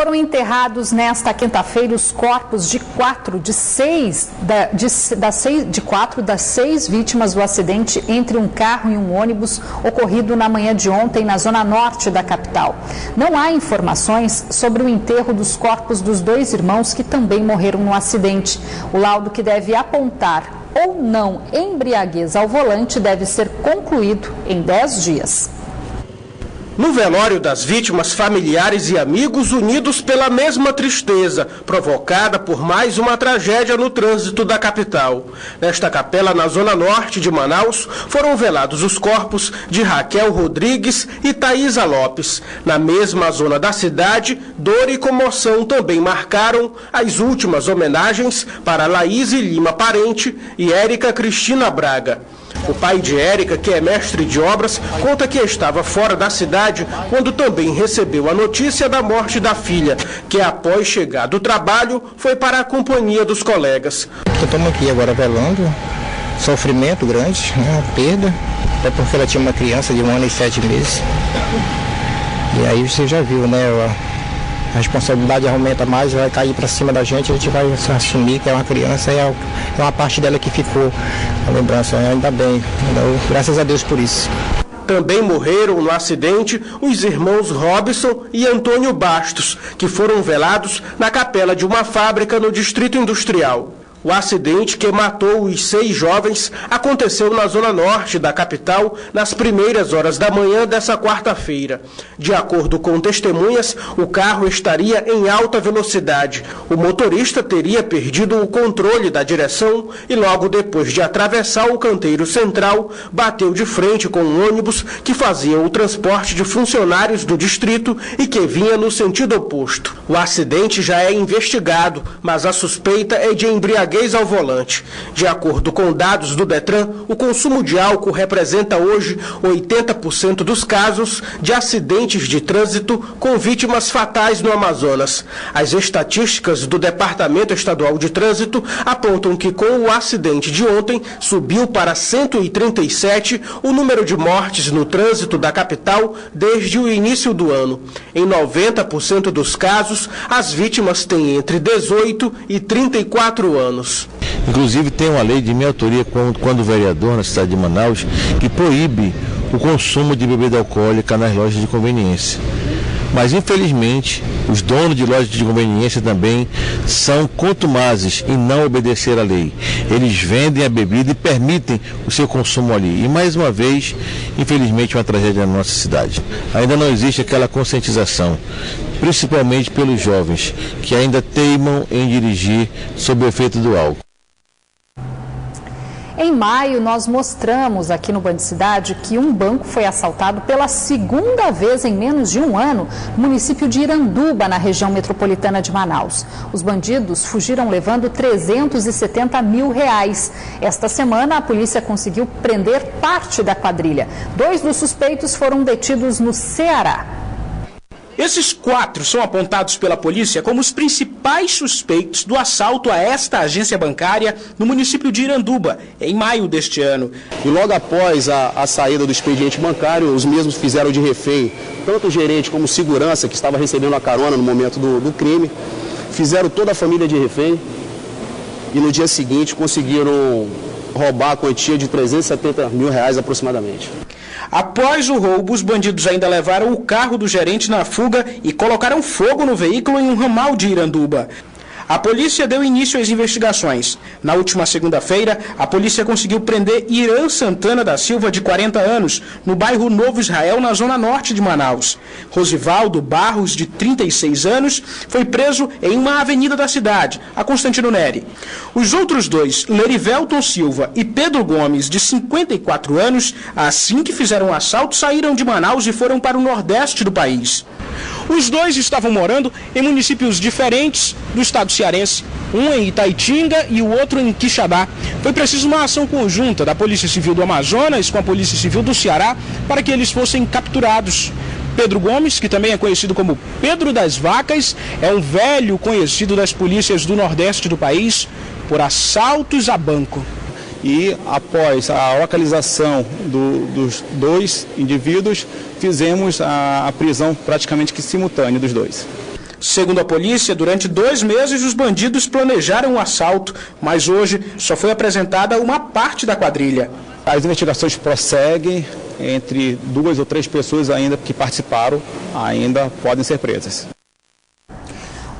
Foram enterrados nesta quinta-feira os corpos de quatro das seis vítimas do acidente entre um carro e um ônibus ocorrido na manhã de ontem na zona norte da capital. Não há informações sobre o enterro dos corpos dos dois irmãos que também morreram no acidente. O laudo, que deve apontar ou não embriaguez ao volante, deve ser concluído em 10 dias. No velório das vítimas, familiares e amigos unidos pela mesma tristeza, provocada por mais uma tragédia no trânsito da capital. Nesta capela, na zona norte de Manaus, foram velados os corpos de Raquel Rodrigues e Thaisa Lopes. Na mesma zona da cidade, dor e comoção também marcaram as últimas homenagens para Laíse Lima Parente e Érica Cristina Braga. O pai de Érica, que é mestre de obras, conta que estava fora da cidade quando também recebeu a notícia da morte da filha, que após chegar do trabalho foi para a companhia dos colegas. Estamos aqui agora velando, sofrimento grande, perda, até porque ela tinha uma criança de 1 ano e 7 meses. E aí você já viu, né? A responsabilidade aumenta mais, vai cair para cima da gente, a gente vai assumir que é uma criança, é uma parte dela que ficou, a lembrança, ainda bem, graças a Deus por isso. Também morreram no acidente os irmãos Robson e Antônio Bastos, que foram velados na capela de uma fábrica no Distrito Industrial. O acidente que matou os 6 jovens aconteceu na zona norte da capital nas primeiras horas da manhã dessa quarta-feira. De acordo com testemunhas, o carro estaria em alta velocidade. O motorista teria perdido o controle da direção e logo depois de atravessar o canteiro central, bateu de frente com um ônibus que fazia o transporte de funcionários do distrito e que vinha no sentido oposto. O acidente já é investigado, mas a suspeita é de embriaguez ao volante. De acordo com dados do Detran, o consumo de álcool representa hoje 80% dos casos de acidentes de trânsito com vítimas fatais no Amazonas. As estatísticas do Departamento Estadual de Trânsito apontam que com o acidente de ontem subiu para 137 o número de mortes no trânsito da capital desde o início do ano. Em 90% dos casos, as vítimas têm entre 18 e 34 anos. Inclusive tem uma lei de minha autoria quando o vereador na cidade de Manaus que proíbe o consumo de bebida alcoólica nas lojas de conveniência. Mas infelizmente os donos de lojas de conveniência também são contumazes em não obedecer à lei. Eles vendem a bebida e permitem o seu consumo ali. E mais uma vez, infelizmente, uma tragédia na nossa cidade. Ainda não existe aquela conscientização, principalmente pelos jovens, que ainda teimam em dirigir sob o efeito do álcool. Em maio, nós mostramos aqui no Band Cidade que um banco foi assaltado pela segunda vez em menos de um ano no município de Iranduba, na região metropolitana de Manaus. Os bandidos fugiram levando R$370 mil. Esta semana, a polícia conseguiu prender parte da quadrilha. 2 dos suspeitos foram detidos no Ceará. Esses 4 são apontados pela polícia como os principais suspeitos do assalto a esta agência bancária no município de Iranduba, em maio deste ano. E logo após a saída do expediente bancário, os mesmos fizeram de refém tanto o gerente como o segurança, que estava recebendo a carona no momento do crime, fizeram toda a família de refém e no dia seguinte conseguiram roubar a quantia de R$370 mil aproximadamente. Após o roubo, os bandidos ainda levaram o carro do gerente na fuga e colocaram fogo no veículo em um ramal de Iranduba. A polícia deu início às investigações. Na última segunda-feira, a polícia conseguiu prender Irã Santana da Silva, de 40 anos, no bairro Novo Israel, na zona norte de Manaus. Rosivaldo Barros, de 36 anos, foi preso em uma avenida da cidade, a Constantino Neri. Os outros 2, Lerivelton Silva e Pedro Gomes, de 54 anos, assim que fizeram o assalto, saíram de Manaus e foram para o nordeste do país. Os 2 estavam morando em municípios diferentes do estado cearense, um em Itaitinga e o outro em Quixadá. Foi preciso uma ação conjunta da Polícia Civil do Amazonas com a Polícia Civil do Ceará para que eles fossem capturados. Pedro Gomes, que também é conhecido como Pedro das Vacas, é um velho conhecido das polícias do nordeste do país por assaltos a banco. E após a localização dos 2 indivíduos, fizemos a prisão praticamente que simultânea dos 2. Segundo a polícia, durante 2 meses os bandidos planejaram o assalto, mas hoje só foi apresentada uma parte da quadrilha. As investigações prosseguem, entre 2 ou 3 pessoas ainda que participaram ainda podem ser presas.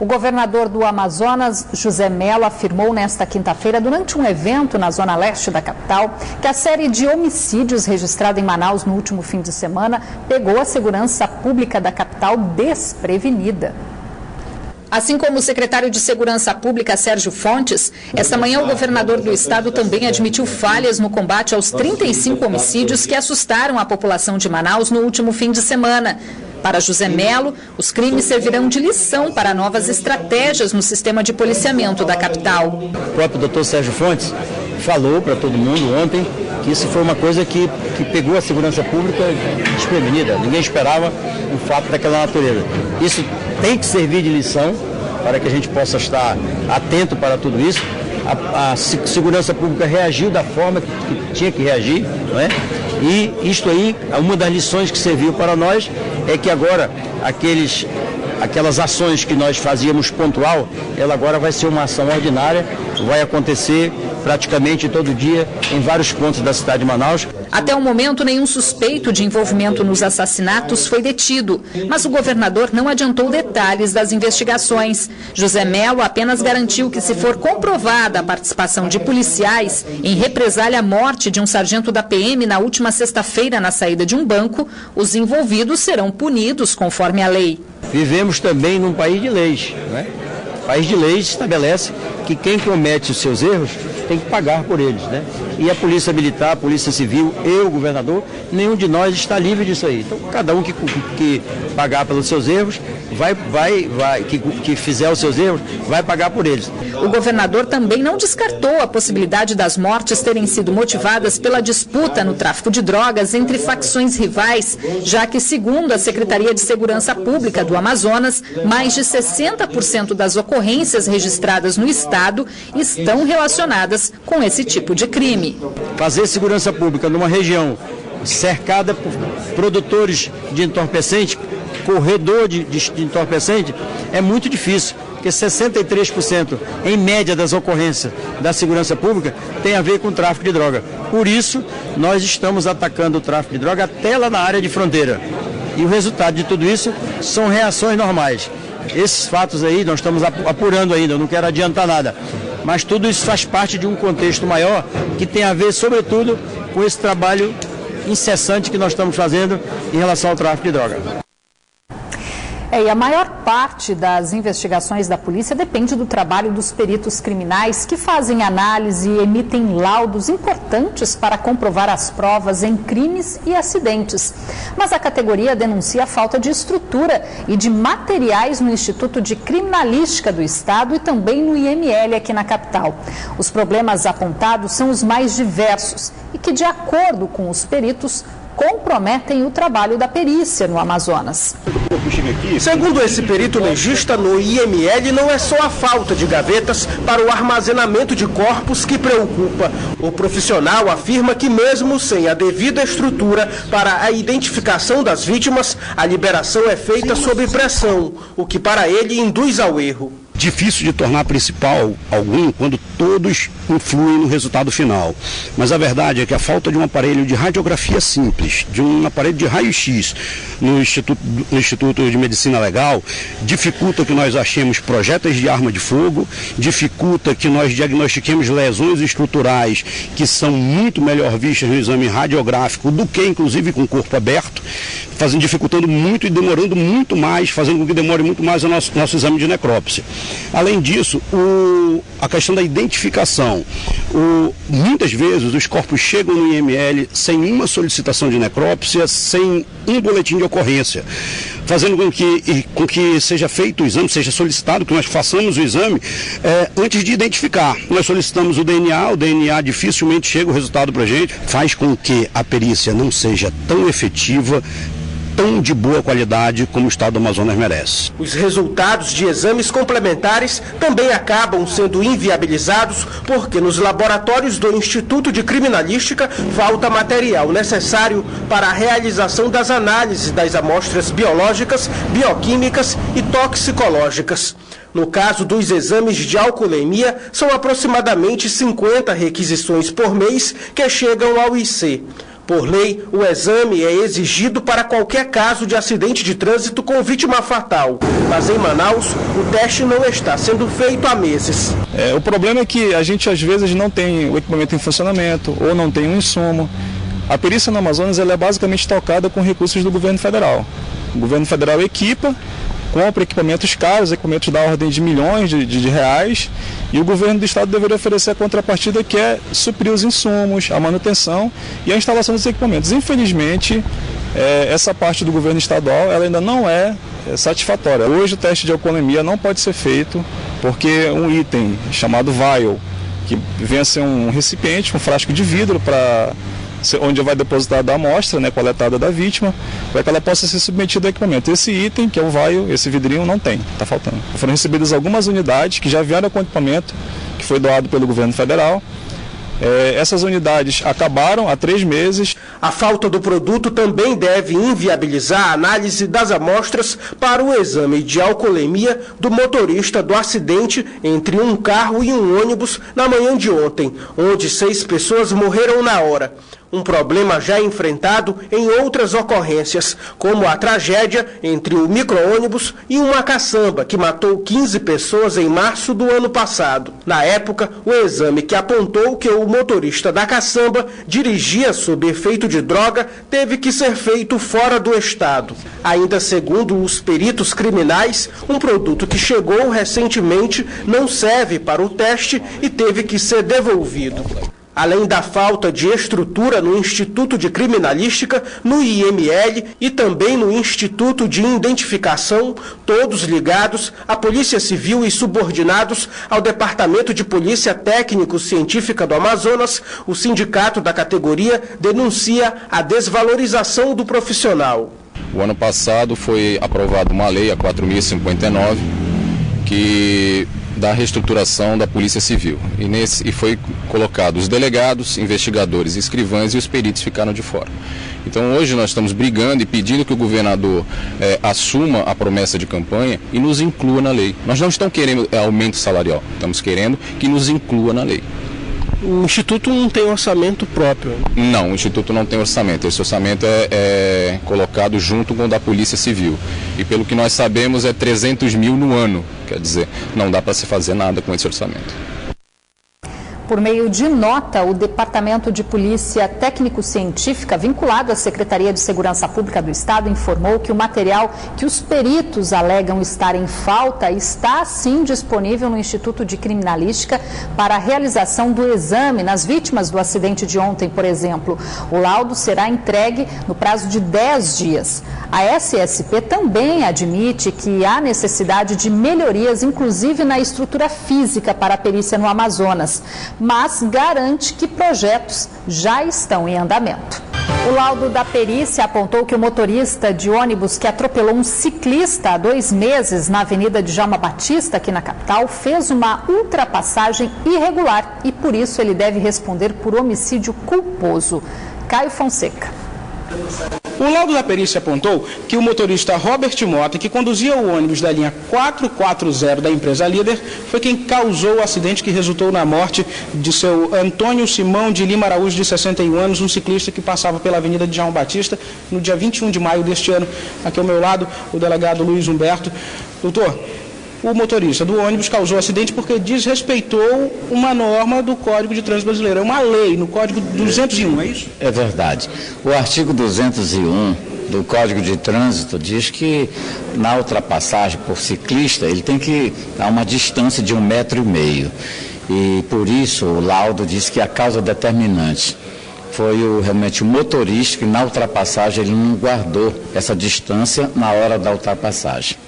O governador do Amazonas, José Mello, afirmou nesta quinta-feira, durante um evento na zona leste da capital, que a série de homicídios registrada em Manaus no último fim de semana pegou a segurança pública da capital desprevenida. Assim como o secretário de Segurança Pública, Sérgio Fontes, esta manhã o governador do estado também admitiu falhas no combate aos 35 homicídios que assustaram a população de Manaus no último fim de semana. Para José Mello, os crimes servirão de lição para novas estratégias no sistema de policiamento da capital. O próprio doutor Sérgio Fontes falou para todo mundo ontem que isso foi uma coisa que pegou a segurança pública desprevenida. Ninguém esperava um fato daquela natureza. Isso tem que servir de lição para que a gente possa estar atento para tudo isso. A segurança pública reagiu da forma que tinha que reagir, não é? E isto aí, uma das lições que serviu para nós é que agora aquelas ações que nós fazíamos pontual, ela agora vai ser uma ação ordinária, vai acontecer praticamente todo dia em vários pontos da cidade de Manaus. Até o momento, nenhum suspeito de envolvimento nos assassinatos foi detido, mas o governador não adiantou detalhes das investigações. José Mello apenas garantiu que, se for comprovada a participação de policiais em represália à morte de um sargento da PM na última sexta-feira na saída de um banco, os envolvidos serão punidos conforme a lei. Vivemos também num país de leis, né? O país de leis estabelece que quem comete os seus erros tem que pagar por eles, né? E a polícia militar, a polícia civil, eu, o governador, nenhum de nós está livre disso aí. Então, cada um que pagar pelos seus erros, que fizer os seus erros, vai pagar por eles. O governador também não descartou a possibilidade das mortes terem sido motivadas pela disputa no tráfico de drogas entre facções rivais, já que, segundo a Secretaria de Segurança Pública do Amazonas, mais de 60% das ocorrências registradas no estado estão relacionadas com esse tipo de crime. Fazer segurança pública numa região cercada por produtores de entorpecente, corredor de entorpecente, é muito difícil, porque 63% em média das ocorrências da segurança pública tem a ver com o tráfico de droga. Por isso, nós estamos atacando o tráfico de droga até lá na área de fronteira. E o resultado de tudo isso são reações normais. Esses fatos aí nós estamos apurando ainda, eu não quero adiantar nada. Mas tudo isso faz parte de um contexto maior que tem a ver, sobretudo, com esse trabalho incessante que nós estamos fazendo em relação ao tráfico de droga. E a maior parte das investigações da polícia depende do trabalho dos peritos criminais que fazem análise e emitem laudos importantes para comprovar as provas em crimes e acidentes. Mas a categoria denuncia a falta de estrutura e de materiais no Instituto de Criminalística do Estado e também no IML aqui na capital. Os problemas apontados são os mais diversos e que, de acordo com os peritos, comprometem o trabalho da perícia no Amazonas. Segundo esse perito legista, no IML não é só a falta de gavetas para o armazenamento de corpos que preocupa. O profissional afirma que mesmo sem a devida estrutura para a identificação das vítimas, a liberação é feita sob pressão, o que para ele induz ao erro. Difícil de tornar principal algum quando todos influem no resultado final. Mas a verdade é que a falta de um aparelho de radiografia simples, de um aparelho de raio-x no Instituto de Medicina Legal, dificulta que nós achemos projéteis de arma de fogo, dificulta que nós diagnostiquemos lesões estruturais que são muito melhor vistas no exame radiográfico do que inclusive com o corpo aberto, dificultando muito e demorando muito mais, fazendo com que demore muito mais o nosso exame de necrópsia. Além disso, a questão da identificação. Muitas vezes os corpos chegam no IML sem uma solicitação de necrópsia, sem um boletim de ocorrência, fazendo com que seja feito o exame, seja solicitado que nós façamos o exame antes de identificar. Nós solicitamos o DNA dificilmente chega o resultado para a gente, faz com que a perícia não seja tão efetiva, tão de boa qualidade como o estado do Amazonas merece. Os resultados de exames complementares também acabam sendo inviabilizados porque nos laboratórios do Instituto de Criminalística falta material necessário para a realização das análises das amostras biológicas, bioquímicas e toxicológicas. No caso dos exames de alcoolemia, são aproximadamente 50 requisições por mês que chegam ao IC. Por lei, o exame é exigido para qualquer caso de acidente de trânsito com vítima fatal. Mas em Manaus, o teste não está sendo feito há meses. O problema é que a gente às vezes não tem o equipamento em funcionamento ou não tem um insumo. A perícia no Amazonas ela é basicamente tocada com recursos do governo federal. O governo federal equipa, compra equipamentos caros, equipamentos da ordem de milhões de reais, e o governo do estado deveria oferecer a contrapartida, que é suprir os insumos, a manutenção e a instalação dos equipamentos. Infelizmente, essa parte do governo estadual ela ainda não é satisfatória. Hoje o teste de alcoolemia não pode ser feito porque um item chamado vial, que vem a ser um recipiente, um frasco de vidro onde vai depositar a amostra, né, coletada da vítima, para que ela possa ser submetida ao equipamento. Esse item, que é o vial, esse vidrinho, não tem, está faltando. Foram recebidas algumas unidades que já vieram com equipamento, que foi doado pelo governo federal. Essas unidades acabaram há 3 meses. A falta do produto também deve inviabilizar a análise das amostras para o exame de alcoolemia do motorista do acidente entre um carro e um ônibus na manhã de ontem, onde 6 pessoas morreram na hora. Um problema já enfrentado em outras ocorrências, como a tragédia entre o micro-ônibus e uma caçamba que matou 15 pessoas em março do ano passado. Na época, o exame que apontou que o motorista da caçamba dirigia sob efeito de droga teve que ser feito fora do estado. Ainda segundo os peritos criminais, um produto que chegou recentemente não serve para o teste e teve que ser devolvido. Além da falta de estrutura no Instituto de Criminalística, no IML e também no Instituto de Identificação, todos ligados à Polícia Civil e subordinados ao Departamento de Polícia Técnico-Científica do Amazonas, o sindicato da categoria denuncia a desvalorização do profissional. O ano passado foi aprovada uma lei, a 4.059, que da reestruturação da Polícia Civil. E foi colocado os delegados, investigadores, escrivães e os peritos ficaram de fora. Então hoje nós estamos brigando e pedindo que o governador assuma a promessa de campanha e nos inclua na lei. Nós não estamos querendo aumento salarial, estamos querendo que nos inclua na lei. O Instituto não tem orçamento próprio? Não, o Instituto não tem orçamento. Esse orçamento é colocado junto com o da Polícia Civil. E pelo que nós sabemos é 300 mil no ano. Quer dizer, não dá para se fazer nada com esse orçamento. Por meio de nota, o Departamento de Polícia Técnico-Científica, vinculado à Secretaria de Segurança Pública do Estado, informou que o material que os peritos alegam estar em falta está, sim, disponível no Instituto de Criminalística para a realização do exame nas vítimas do acidente de ontem, por exemplo. O laudo será entregue no prazo de 10 dias. A SSP também admite que há necessidade de melhorias, inclusive na estrutura física para a perícia no Amazonas, mas garante que projetos já estão em andamento. O laudo da perícia apontou que o motorista de ônibus que atropelou um ciclista há 2 meses na Avenida Djalma Batista, aqui na capital, fez uma ultrapassagem irregular e, por isso, ele deve responder por homicídio culposo. Caio Fonseca. O laudo da perícia apontou que o motorista Robert Mota, que conduzia o ônibus da linha 440 da empresa Líder, foi quem causou o acidente que resultou na morte de seu Antônio Simão de Lima Araújo, de 61 anos, um ciclista que passava pela Avenida Djalma Batista no dia 21 de maio deste ano. Aqui ao meu lado, o delegado Luiz Humberto. Doutor, o motorista do ônibus causou acidente porque desrespeitou uma norma do Código de Trânsito Brasileiro. É uma lei, no Código 201, é isso? É verdade. O artigo 201 do Código de Trânsito diz que na ultrapassagem por ciclista ele tem que dar uma distância de 1,5 metro. E por isso o laudo diz que a causa determinante foi realmente o motorista que na ultrapassagem ele não guardou essa distância na hora da ultrapassagem.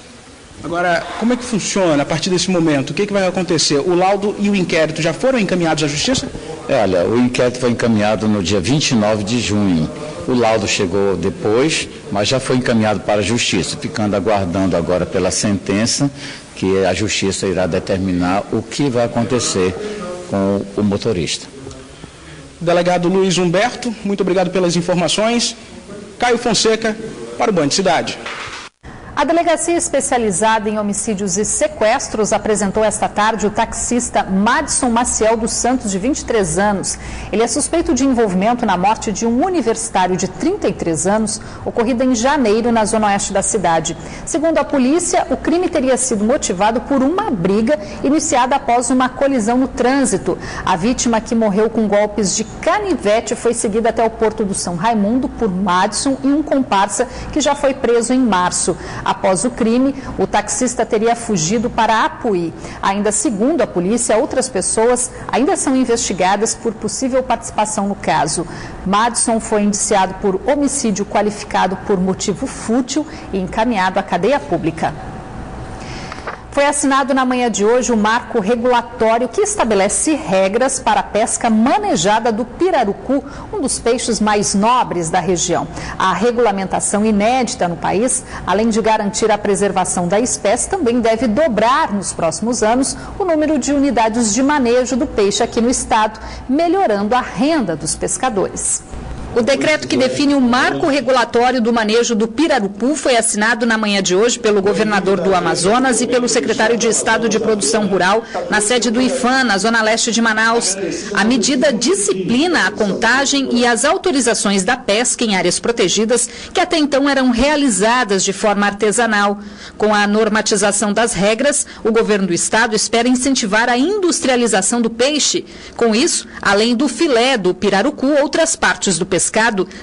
Agora, como é que funciona a partir desse momento? O que vai acontecer? O laudo e o inquérito já foram encaminhados à Justiça? Olha, o inquérito foi encaminhado no dia 29 de junho. O laudo chegou depois, mas já foi encaminhado para a Justiça, ficando aguardando agora pela sentença, que a Justiça irá determinar o que vai acontecer com o motorista. Delegado Luiz Humberto, muito obrigado pelas informações. Caio Fonseca, para o Band Cidade. A Delegacia Especializada em Homicídios e Sequestros apresentou esta tarde o taxista Madison Maciel dos Santos, de 23 anos. Ele é suspeito de envolvimento na morte de um universitário de 33 anos, ocorrida em janeiro, na zona oeste da cidade. Segundo a polícia, o crime teria sido motivado por uma briga iniciada após uma colisão no trânsito. A vítima, que morreu com golpes de canivete, foi seguida até o Porto do São Raimundo por Madison e um comparsa que já foi preso em março. Após o crime, o taxista teria fugido para Apuí. Ainda segundo a polícia, outras pessoas ainda são investigadas por possível participação no caso. Madison foi indiciado por homicídio qualificado por motivo fútil e encaminhado à cadeia pública. Foi assinado na manhã de hoje o marco regulatório que estabelece regras para a pesca manejada do pirarucu, um dos peixes mais nobres da região. A regulamentação inédita no país, além de garantir a preservação da espécie, também deve dobrar nos próximos anos o número de unidades de manejo do peixe aqui no estado, melhorando a renda dos pescadores. O decreto que define o marco regulatório do manejo do pirarucu foi assinado na manhã de hoje pelo governador do Amazonas e pelo secretário de Estado de Produção Rural na sede do IFAM, na zona leste de Manaus. A medida disciplina a contagem e as autorizações da pesca em áreas protegidas que até então eram realizadas de forma artesanal. Com a normatização das regras, o governo do estado espera incentivar a industrialização do peixe. Com isso, além do filé do pirarucu, outras partes do pescado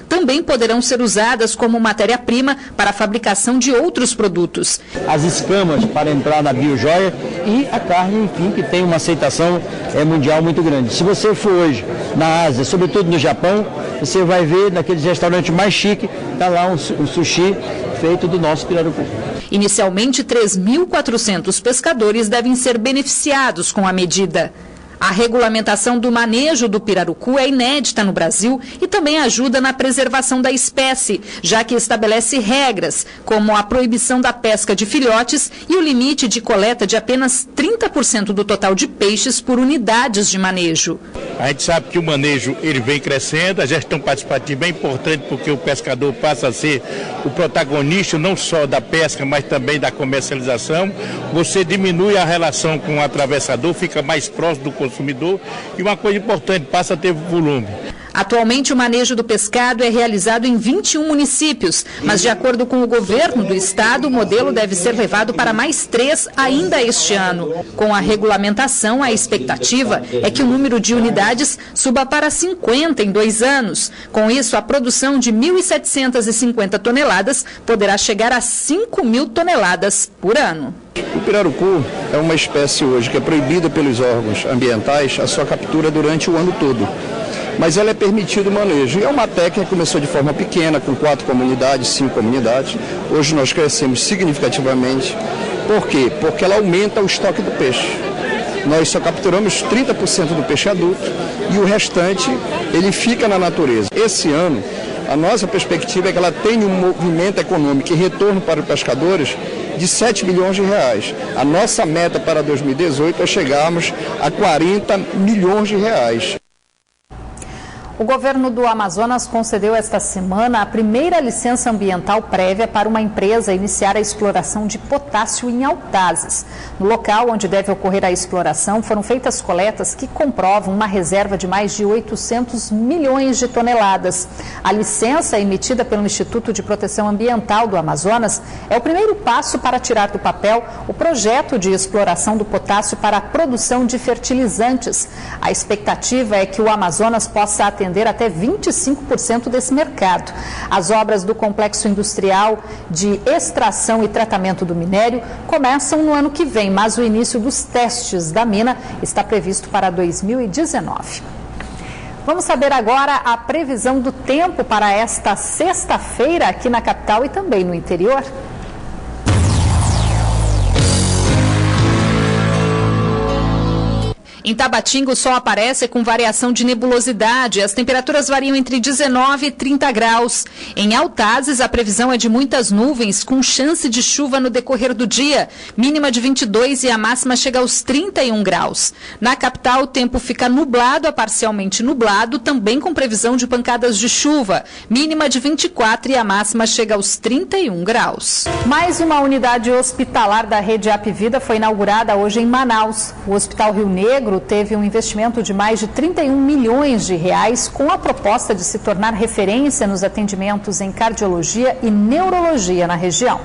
também poderão ser usadas como matéria-prima para a fabricação de outros produtos. As escamas para entrar na biojoia e a carne, enfim, que tem uma aceitação mundial muito grande. Se você for hoje na Ásia, sobretudo no Japão, você vai ver naqueles restaurantes mais chiques, está lá um sushi feito do nosso pirarucu. Inicialmente, 3.400 pescadores devem ser beneficiados com a medida. A regulamentação do manejo do pirarucu é inédita no Brasil e também ajuda na preservação da espécie, já que estabelece regras, como a proibição da pesca de filhotes e o limite de coleta de apenas 30% do total de peixes por unidades de manejo. A gente sabe que o manejo ele vem crescendo, a gestão participativa é importante porque o pescador passa a ser o protagonista não só da pesca, mas também da comercialização. Você diminui a relação com o atravessador, fica mais próximo do consumidor e uma coisa importante, passa a ter volume. Atualmente, o manejo do pescado é realizado em 21 municípios, mas de acordo com o governo do estado, o modelo deve ser levado para mais 3 ainda este ano. Com a regulamentação, a expectativa é que o número de unidades suba para 50 em 2 anos. Com isso, a produção de 1.750 toneladas poderá chegar a 5.000 toneladas por ano. O pirarucu é uma espécie hoje que é proibida pelos órgãos ambientais a sua captura durante o ano todo. Mas ela é permitido o manejo. E é uma técnica que começou de forma pequena, com 4 comunidades, 5 comunidades. Hoje nós crescemos significativamente. Por quê? Porque ela aumenta o estoque do peixe. Nós só capturamos 30% do peixe adulto e o restante ele fica na natureza. Esse ano, a nossa perspectiva é que ela tenha um movimento econômico e retorno para os pescadores de 7 bilhões de reais. A nossa meta para 2018 é chegarmos a 40 milhões de reais. O governo do Amazonas concedeu esta semana a primeira licença ambiental prévia para uma empresa iniciar a exploração de potássio em Altazes. No local onde deve ocorrer a exploração, foram feitas coletas que comprovam uma reserva de mais de 800 milhões de toneladas. A licença, emitida pelo Instituto de Proteção Ambiental do Amazonas, é o primeiro passo para tirar do papel o projeto de exploração do potássio para a produção de fertilizantes. A expectativa é que o Amazonas possa atender até 25% desse mercado. As obras do complexo industrial de extração e tratamento do minério começam no ano que vem, mas o início dos testes da mina está previsto para 2019. Vamos saber agora a previsão do tempo para esta sexta-feira aqui na capital e também no interior. Em Tabatinga, o sol aparece com variação de nebulosidade. As temperaturas variam entre 19 e 30 graus. Em Altazes, a previsão é de muitas nuvens, com chance de chuva no decorrer do dia. Mínima de 22 e a máxima chega aos 31 graus. Na capital, o tempo fica nublado a parcialmente nublado, também com previsão de pancadas de chuva. Mínima de 24 e a máxima chega aos 31 graus. Mais uma unidade hospitalar da rede Apvida foi inaugurada hoje em Manaus. O Hospital Rio Negro teve um investimento de mais de 31 milhões de reais com a proposta de se tornar referência nos atendimentos em cardiologia e neurologia na região.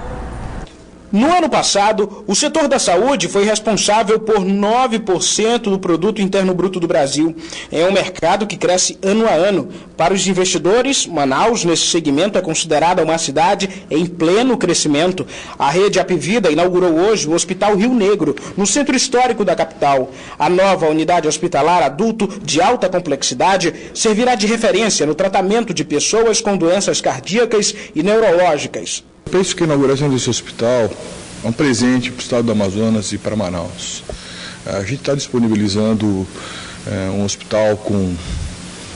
No ano passado, o setor da saúde foi responsável por 9% do produto interno bruto do Brasil. É um mercado que cresce ano a ano. Para os investidores, Manaus, nesse segmento, é considerada uma cidade em pleno crescimento. A rede Apvida inaugurou hoje o Hospital Rio Negro, no centro histórico da capital. A nova unidade hospitalar adulto de alta complexidade servirá de referência no tratamento de pessoas com doenças cardíacas e neurológicas. Eu penso que a inauguração desse hospital é um presente para o estado do Amazonas e para Manaus. A gente está disponibilizando um hospital com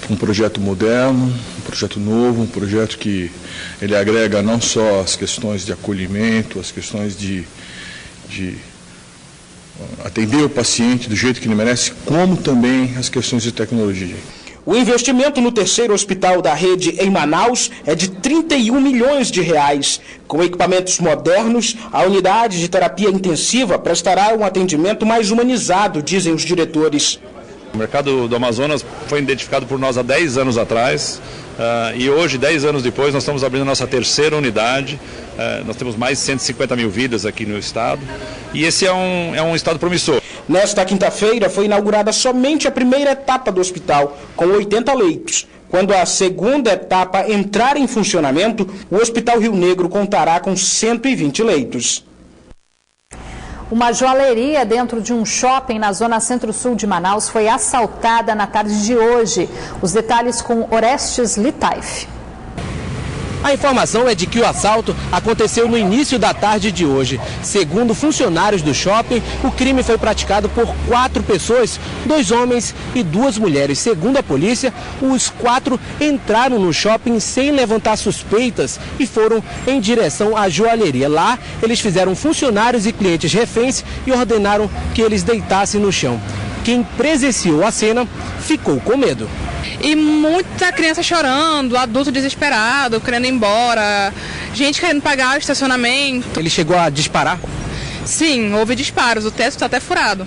um projeto moderno, um projeto novo, um projeto que ele agrega não só as questões de acolhimento, as questões de atender o paciente do jeito que ele merece, como também as questões de tecnologia. O investimento no terceiro hospital da rede em Manaus é de 31 milhões de reais. Com equipamentos modernos, a unidade de terapia intensiva prestará um atendimento mais humanizado, dizem os diretores. O mercado do Amazonas foi identificado por nós há 10 anos atrás e hoje, 10 anos depois, nós estamos abrindo a nossa terceira unidade. Nós temos mais de 150 mil vidas aqui no estado e esse é um estado promissor. Nesta quinta-feira foi inaugurada somente a primeira etapa do hospital, com 80 leitos. Quando a segunda etapa entrar em funcionamento, o Hospital Rio Negro contará com 120 leitos. Uma joalheria dentro de um shopping na zona centro-sul de Manaus foi assaltada na tarde de hoje. Os detalhes com Orestes Litaif. A informação é de que o assalto aconteceu no início da tarde de hoje. Segundo funcionários do shopping, o crime foi praticado por 4 pessoas, 2 homens e 2 mulheres. Segundo a polícia, os 4 entraram no shopping sem levantar suspeitas e foram em direção à joalheria. Lá, eles fizeram funcionários e clientes reféns e ordenaram que eles deitassem no chão. Quem presenciou a cena ficou com medo. E muita criança chorando, adulto desesperado, querendo ir embora, gente querendo pagar o estacionamento. Ele chegou a disparar? Sim, houve disparos, o teto está até furado.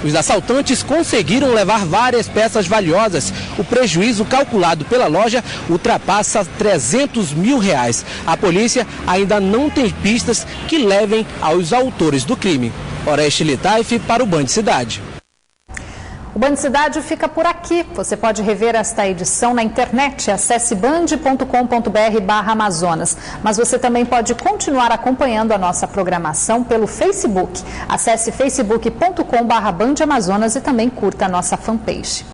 Os assaltantes conseguiram levar várias peças valiosas. O prejuízo calculado pela loja ultrapassa 300 mil reais. A polícia ainda não tem pistas que levem aos autores do crime. Oreste Litaif para o Band Cidade. O Band Cidade fica por aqui. Você pode rever esta edição na internet. Acesse band.com.br/Amazonas. Mas você também pode continuar acompanhando a nossa programação pelo Facebook. Acesse facebook.com/BandAmazonas e também curta a nossa fanpage.